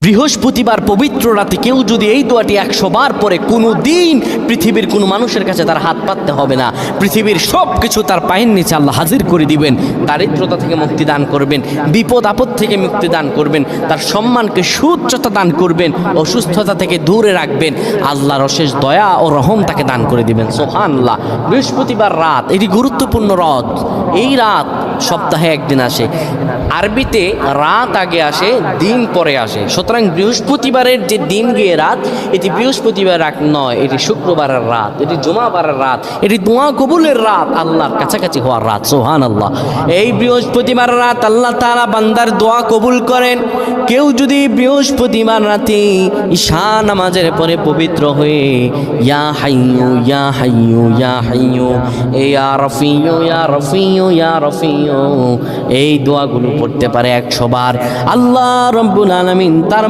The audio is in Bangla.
বৃহস্পতিবার পবিত্র রাতে কেউ যদি এই দোয়াটি 100 বার পরে কোনো দিন পৃথিবীর কোনো মানুষের কাছে তার হাত পাততে হবে না, পৃথিবীর সব কিছু তার পায়ের নিচে আল্লাহ হাজির করে দিবেন, দারিদ্রতা থেকে মুক্তি দান করবেন, বিপদ আপদ থেকে মুক্তি দান করবেন, তার সম্মানকে সুউচ্চতা দান করবেন, অসুস্থতা থেকে দূরে রাখবেন, আল্লাহর অশেষ দয়া ও রহম তাকে দান করে দিবেন। সুবহানাল্লাহ। বৃহস্পতিবার রাত এটি গুরুত্বপূর্ণ রাত। এই রাত সপ্তাহে একদিন আসে, আরবিতে রাত আগে আসে, দিন পরে আসে। সুতরাং বৃহস্পতিবারের যে দিন গিয়ে রাত, এটি বৃহস্পতিবার রাত নয়, এটি শুক্রবারের রাত, এটি জুমাবারের রাত, এটি দোয়া কবুলের রাত, আল্লাহর কাছাকাছি হওয়ার রাত। সুবহানাল্লাহ। এই বৃহস্পতিবার রাত আল্লাহ তাআলা বান্দার দোয়া কবুল করেন। কেউ যদি বৃহস্পতিবার রাতে ঈশা নামাজের পরে পবিত্র হয়ে ইয়া হাইয়ু ইয়া হাইয়ু ইয়া হাইয়ু ইয়া রফিয়ু ইয়া রফিয়ু ইয়া রফিয়ু এই দোয়াগুলো পড়তে পারে 100 বার, আল্লাহ রাব্বুল আলামিন তার